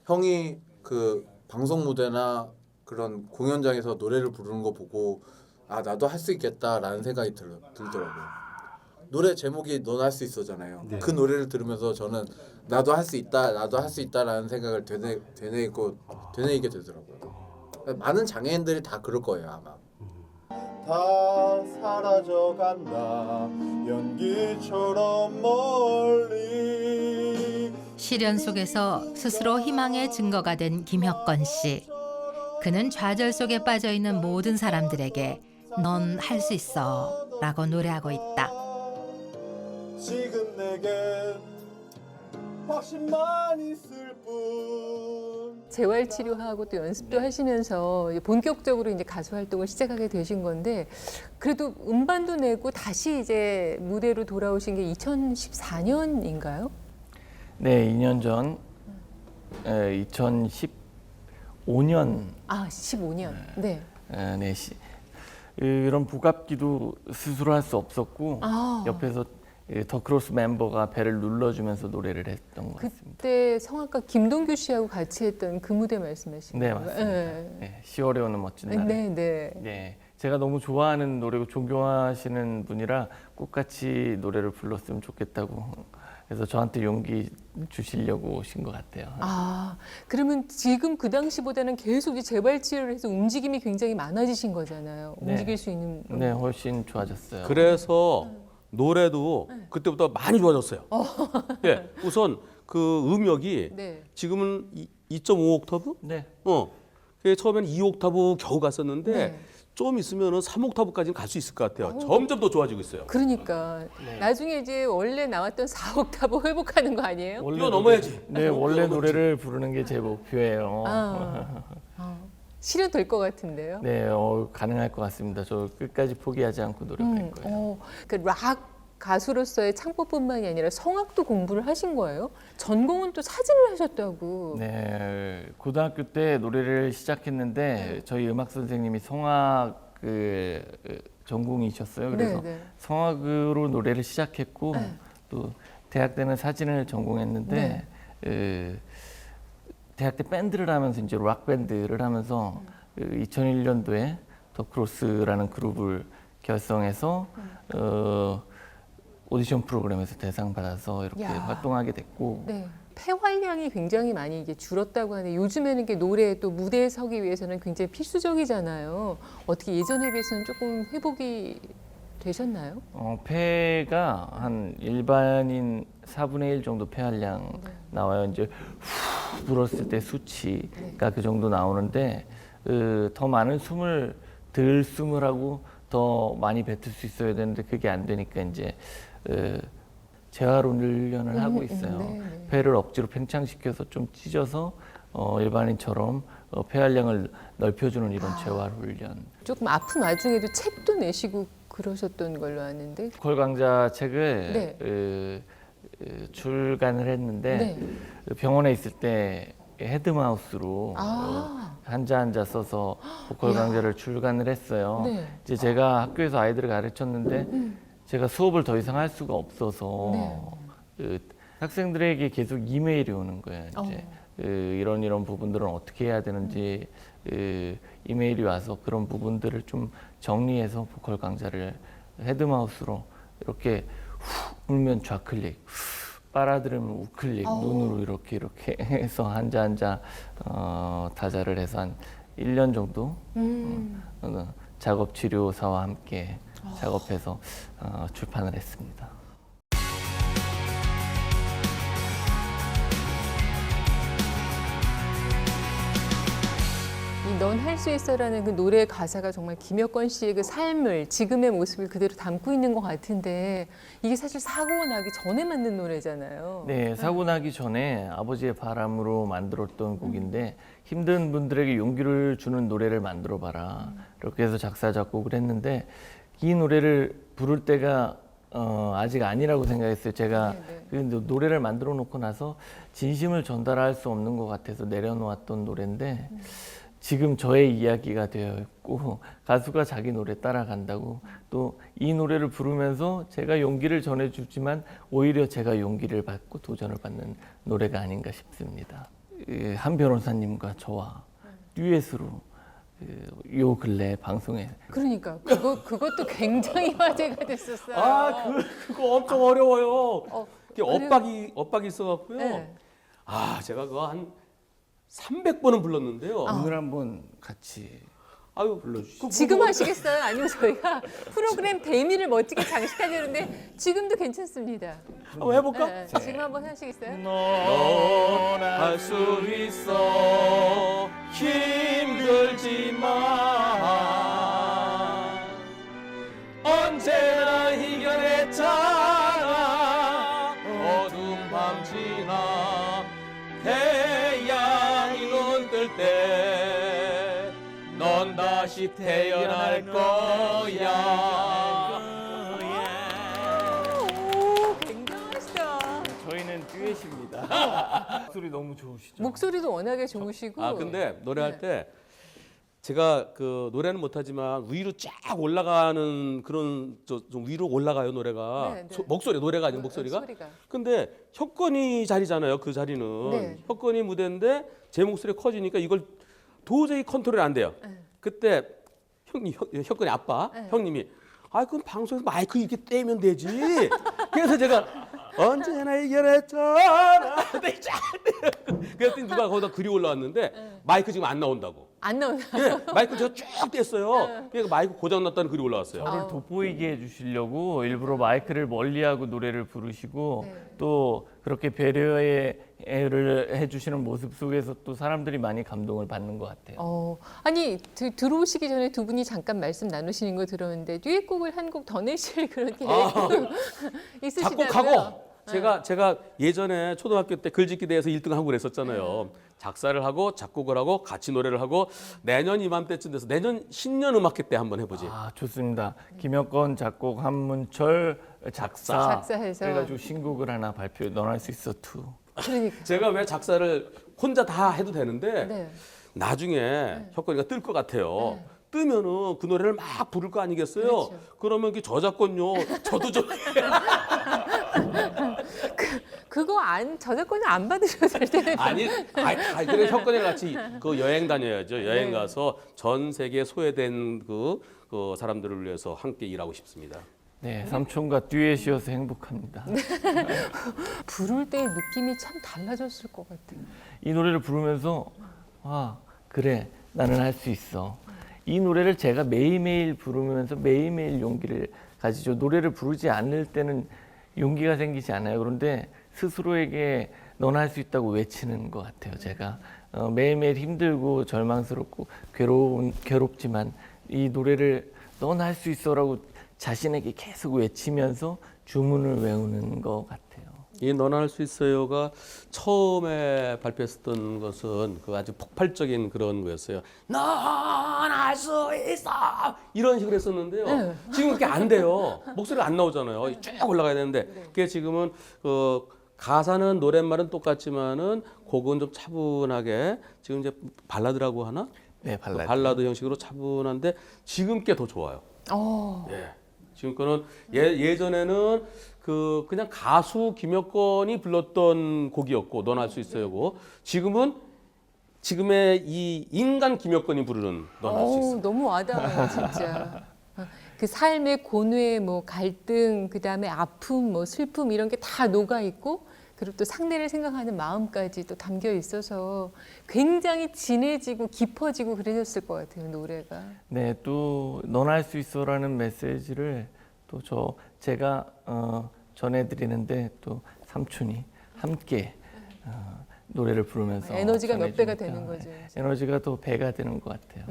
형이 그 방송 무대나 그런 공연장에서 노래를 부르는 거 보고 아 나도 할 수 있겠다라는 생각이 들더라고요. 노래 제목이 넌 할 수 있어잖아요. 네. 그 노래를 들으면서 저는 나도 할 수 있다라는 생각을 되뇌이게 되더라고요. 많은 장애인들이 다 그럴 거예요 아마. 다 사라져 간다 연기처럼 멀리 시련 속에서 스스로 희망의 증거가 된 김혁건 씨. 그는 좌절 속에 빠져 있는 모든 사람들에게 넌 할 수 있어 라고 노래하고 있다. 지금 내겐 확신만 있을 뿐. 재활 치료하고 또 연습도 하시면서 이제 본격적으로 이제 가수 활동을 시작하게 되신 건데 그래도 음반도 내고 다시 이제 무대로 돌아오신 게 2014년인가요? 네, 2년 전 2015년 아, 15년. 네. 네, 이런 복압기도 스스로 할 수 없었고 아. 옆에서 더 크로스 멤버가 배를 눌러주면서 노래를 했던 것 같습니다. 그때 성악가 김동규 씨하고 같이 했던 그 무대 말씀하시는 네, 건가요? 맞습니다. 네. 네, 10월에 오는 멋진 날. 네, 네. 네, 제가 너무 좋아하는 노래고 존경하시는 분이라 꼭같이 노래를 불렀으면 좋겠다고 그래서 저한테 용기 주시려고 오신 것 같아요. 아, 그러면 지금 그 당시보다는 계속 이제 재활 치료를 해서 움직임이 굉장히 많아지신 거잖아요. 네. 움직일 수 있는. 네, 훨씬 좋아졌어요. 그래서 노래도 그때보다 많이 좋아졌어요. 예, 우선 그 음역이 네. 지금은 2.5옥타브? 네, 처음에는 2옥타브 겨우 갔었는데 네. 좀 있으면은 3옥타브까지는 갈 수 있을 것 같아요. 점점 더 좋아지고 있어요. 그러니까 나중에 이제 원래 나왔던 4옥타브 회복하는 거 아니에요? 이거 넘어야지. 네, 원래 노래를 부르는 게 제 목표예요. 실현될 것 같은데요. 네, 가능할 것 같습니다. 저 끝까지 포기하지 않고 노력할 거예요. 락 가수로서의 창법뿐만이 아니라 성악도 공부를 하신 거예요? 전공은 또 사진을 하셨다고. 네, 고등학교 때 노래를 시작했는데 저희 음악 선생님이 성악 전공이셨어요. 그래서 네, 네. 성악으로 노래를 시작했고 또 대학 때는 사진을 전공했는데 대학 때 밴드를 하면서 이제 락 밴드를 하면서 2001년도에 더 크로스라는 그룹을 결성해서 오디션 프로그램에서 대상 받아서 이렇게 야. 활동하게 됐고 네. 폐활량이 굉장히 많이 이게 줄었다고 하는데 요즘에는 이게 노래 또 무대에 서기 위해서는 굉장히 필수적이잖아요. 어떻게 예전에 비해서는 조금 회복이 되셨나요? 폐가 한 일반인 4분의 1 정도 폐활량 나와요. 이제 후 불었을 때 수치가 그 정도 나오는데 더 많은 숨을 하고 더 많이 뱉을 수 있어야 되는데 그게 안 되니까 이제 재활 훈련을 하고 있어요. 네. 폐를 억지로 팽창시켜서 좀 찢어서 일반인처럼 폐활량을 넓혀주는 이런 재활 훈련. 조금 아픈 와중에도 책도 내시고 그러셨던 걸로 아는데. 보컬 강좌 책을 출간을 했는데 병원에 있을 때 헤드마우스로 한자 써서 보컬 강좌를 출간을 했어요. 네. 이제 제가 학교에서 아이들을 가르쳤는데 제가 수업을 더 이상 할 수가 없어서 학생들에게 계속 이메일이 오는 거예요. 이제 이런 부분들은 어떻게 해야 되는지 이메일이 와서 그런 부분들을 좀 정리해서 보컬 강좌를 헤드마우스로 이렇게 후 울면 좌클릭, 빨아들으면 우클릭, 눈으로 이렇게 해서 한자 다자를 해서 한 1년 정도 작업 치료사와 함께 작업해서 출판을 했습니다. 이 넌 할 수 있어라는 그 노래 가사가 정말 김혁건 씨의 그 삶을 지금의 모습을 그대로 담고 있는 것 같은데 이게 사실 사고 나기 전에 만든 노래잖아요. 네, 사고 나기 전에 아버지의 바람으로 만들었던 곡인데 힘든 분들에게 용기를 주는 노래를 만들어 봐라. 이렇게 해서 작사 작곡을 했는데 이 노래를 부를 때가 아직 아니라고 생각했어요. 제가 그 노래를 만들어 놓고 나서 진심을 전달할 수 없는 것 같아서 내려놓았던 노래인데 지금 저의 이야기가 되어 있고 가수가 자기 노래 따라간다고 또 이 노래를 부르면서 제가 용기를 전해주지만 오히려 제가 용기를 받고 도전을 받는 노래가 아닌가 싶습니다. 한 변호사님과 저와 듀엣으로 요 근래 방송에 그러니까 그것도 굉장히 화제가 됐었어요. 그거 엄청 어려워요. 이게 그래요? 엇박이 있어갖고요. 네. 제가 그거 한 300번은 불렀는데요. 오늘 한번 같이 아유 불러주시죠. 지금 하시겠어요? 아니면 저희가 프로그램 대미를 멋지게 장식하려는데 지금도 괜찮습니다. 한번 해볼까? 네, 지금 한번 하시겠어요? 넌 할 수 있어 힘들지만 언제나 이겨냈잖아 어두운 밤 지나 태양이 눈뜰 때 넌 다시 태어날 거야. 오, 굉장하시다. 저희는 듀엣입니다. 목소리 너무 좋으시죠? 목소리도 워낙에 좋으시고. 아 근데 노래할 네. 때 제가 그 노래는 못하지만 위로 쫙 올라가는 그런 좀 위로 올라가요 노래가. 네, 네. 목소리 노래가 아니고 목소리가. 소리가. 근데 혁건이 자리잖아요 그 자리는. 네. 혁건이 무대인데 제 목소리 커지니까 이걸 도저히 컨트롤이 안 돼요. 네. 그때 형님 혁건이 아빠 네. 형님이 아 그럼 방송에서 마이크 이렇게 떼면 되지. 그래서 제가 언제나 이겨냈잖아. 그랬더니 누가 거기다 글이 올라왔는데 마이크 지금 안 나온다고. 안 나오나? 예, 마이크 제가 쭉 뗐어요. 그러니까 마이크 고장 났다는 글이 올라왔어요. 저를 돋보이게 해주시려고 일부러 마이크를 멀리하고 노래를 부르시고 네. 또 그렇게 배려를 해주시는 모습 속에서 또 사람들이 많이 감동을 받는 것 같아요. 아니 들어오시기 전에 두 분이 잠깐 말씀 나누시는 거 들었는데 듀엣곡을 한 곡 더 내실 그런 계획도 있으시다고요? 작곡하고 제가 예전에 초등학교 때 글짓기 대회에서 1등 하고 그랬었잖아요. 작사를 하고 작곡을 하고 같이 노래를 하고 내년 이맘때쯤 돼서 내년 신년 음악회 때 한번 해보지. 아 좋습니다. 김혁건 작곡, 한문철 작사. 작사해서. 그래가지고 신곡을 하나 발표. 넌 할 수 있어 2. 그러니까. 제가 왜 작사를 혼자 다 해도 되는데 네. 나중에 혁건이가 뜰 것 같아요. 네. 뜨면은 그 노래를 막 부를 거 아니겠어요? 그렇죠. 그러면 그 저작권료 저도 좀 그거 저작권을 안 받으셔도 될 텐데. 아니 그래 혁건이랑 같이 그 여행 다녀야죠. 여행 네. 가서 전 세계 소외된 그 사람들을 위해서 함께 일하고 싶습니다. 네, 삼촌과 듀엣이어서 행복합니다. 부를 때의 느낌이 참 달라졌을 것 같아요. 이 노래를 부르면서 아 그래 나는 할 수 있어. 이 노래를 제가 매일매일 부르면서 매일매일 용기를 가지죠. 노래를 부르지 않을 때는 용기가 생기지 않아요. 그런데 스스로에게 넌 할 수 있다고 외치는 것 같아요. 제가 매일매일 힘들고 절망스럽고 괴롭지만 이 노래를 넌 할 수 있어라고 자신에게 계속 외치면서 주문을 외우는 것 같아요. 이 넌 할 수 있어요가 처음에 발표했었던 것은 그 아주 폭발적인 그런 거였어요. 넌 할 수 있어 이런 식으로 했었는데요. 네. 지금 그렇게 안 돼요. 목소리가 안 나오잖아요. 쭉 올라가야 되는데 그게 지금은 가사는 노랫말은 똑같지만은 곡은 좀 차분하게 지금 이제 발라드라고 하나? 네, 발라드. 발라드 형식으로 차분한데 지금 게 더 좋아요. 예. 지금 거는 예전에는 그냥 가수 김혁건이 불렀던 곡이었고 넌 할 수 있어요고 지금의 이 인간 김혁건이 부르는 넌 할 수 있어. 너무 와닿아요, 진짜. 그 삶의 고뇌, 뭐 갈등, 그 다음에 아픔, 뭐 슬픔 이런 게 다 녹아 있고, 그리고 또 상대를 생각하는 마음까지 또 담겨 있어서 굉장히 진해지고 깊어지고 그러셨을 것 같아요, 노래가. 네, 또 넌 할 수 있어라는 메시지를 또 제가 전해드리는데 또 삼촌이 함께 노래를 부르면서 에너지가 몇 배가 전해주니까 되는 거죠. 에너지가 더 배가 되는 것 같아요.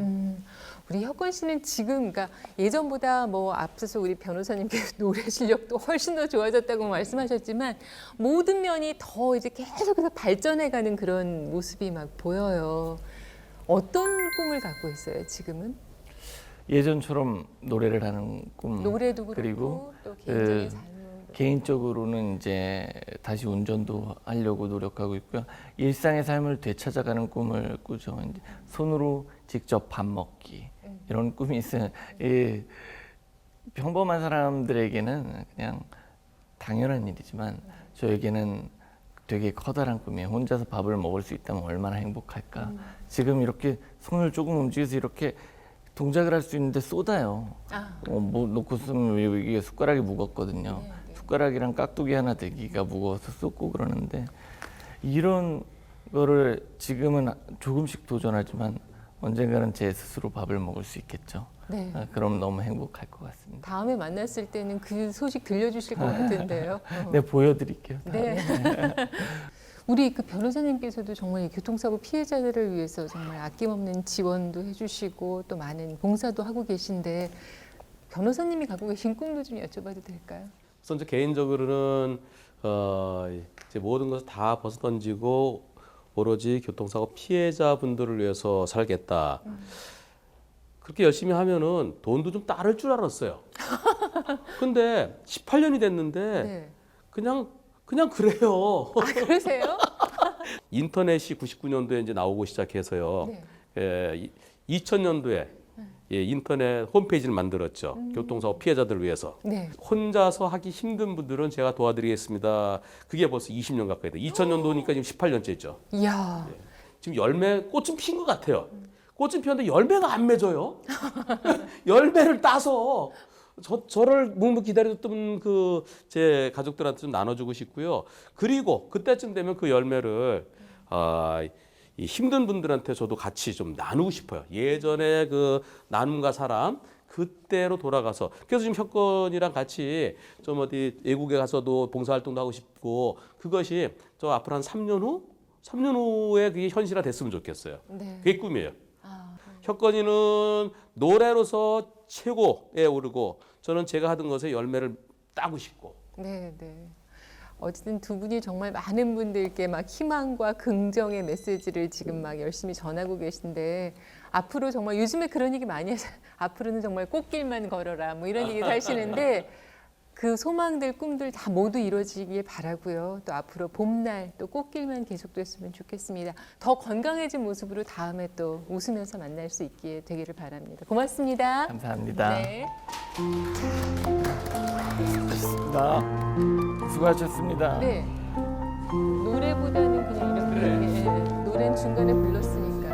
우리 혁건 씨는 지금, 그러니까 예전보다 뭐 앞서서 우리 변호사님께서 노래 실력도 훨씬 더 좋아졌다고 말씀하셨지만 모든 면이 더 이제 계속해서 발전해가는 그런 모습이 막 보여요. 어떤 꿈을 갖고 있어요, 지금은? 예전처럼 노래를 하는 꿈 노래도 그렇고 그리고 또 개인적인 삶은 개인적으로는 이제 다시 운전도 하려고 노력하고 있고요. 일상의 삶을 되찾아가는 꿈을 꾸죠. 이제 손으로 직접 밥 먹기 이런 꿈이 있어요. 평범한 사람들에게는 그냥 당연한 일이지만 저에게는 되게 커다란 꿈이에요. 혼자서 밥을 먹을 수 있다면 얼마나 행복할까. 지금 이렇게 손을 조금 움직여서 이렇게 동작을 할 수 있는데 쏟아요. 뭐 놓고 쓰면 이게 숟가락이 무겁거든요. 숟가락이랑 깍두기 하나 들기가 무거워서 쏟고 그러는데 이런 거를 지금은 조금씩 도전하지만 언젠가는 제 스스로 밥을 먹을 수 있겠죠. 네. 그럼 너무 행복할 것 같습니다. 다음에 만났을 때는 그 소식 들려주실 것 같은데요. 네, 보여드릴게요. 네. 우리 그 변호사님께서도 정말 이 교통사고 피해자들을 위해서 정말 아낌없는 지원도 해주시고 또 많은 봉사도 하고 계신데 변호사님이 갖고 계신 꿈도 좀 여쭤봐도 될까요? 우선 저 개인적으로는 이제 모든 것을 다 벗어던지고 오로지 교통사고 피해자분들을 위해서 살겠다. 그렇게 열심히 하면은 돈도 좀 따를 줄 알았어요. 근데 18년이 됐는데 네. 그냥 그래요. 아, 그러세요? 인터넷이 99년도에 이제 나오고 시작해서요. 네. 2000년도에 인터넷 홈페이지를 만들었죠. 교통사고 피해자들을 위해서. 네. 혼자서 하기 힘든 분들은 제가 도와드리겠습니다. 그게 벌써 20년 가까이 돼. 2000년도니까 지금 18년째죠. 이야. 지금 꽃은 핀 것 같아요. 꽃은 피었는데 열매가 안 맺어요. 열매를 따서 저를 묵묵히 기다렸던 그 제 가족들한테 좀 나눠주고 싶고요. 그리고 그때쯤 되면 그 열매를 이 힘든 분들한테 저도 같이 좀 나누고 싶어요. 예전에 그 나눔과 사랑 그때로 돌아가서 그래서 지금 혁건이랑 같이 좀 어디 외국에 가서도 봉사활동도 하고 싶고 그것이 저 앞으로 한 3년 후에 그게 현실화 됐으면 좋겠어요. 네. 그게 꿈이에요. 혁건이는 노래로서 최고에 오르고 저는 제가 하던 것에 열매를 따고 싶고. 네, 네. 어쨌든 두 분이 정말 많은 분들께 막 희망과 긍정의 메시지를 지금 막 열심히 전하고 계신데 앞으로 정말 요즘에 그런 얘기 많이 해서 앞으로는 정말 꽃길만 걸어라 뭐 이런 얘기도 하시는데 그 소망들, 꿈들 다 모두 이루어지길 바라고요. 또 앞으로 봄날 또 꽃길만 계속됐으면 좋겠습니다. 더 건강해진 모습으로 다음에 또 웃으면서 만날 수 있게 되기를 바랍니다. 고맙습니다. 감사합니다. 네. 수고하셨습니다. 네. 노래보다는 그냥 이렇게 노래는 중간에 불렀으니까.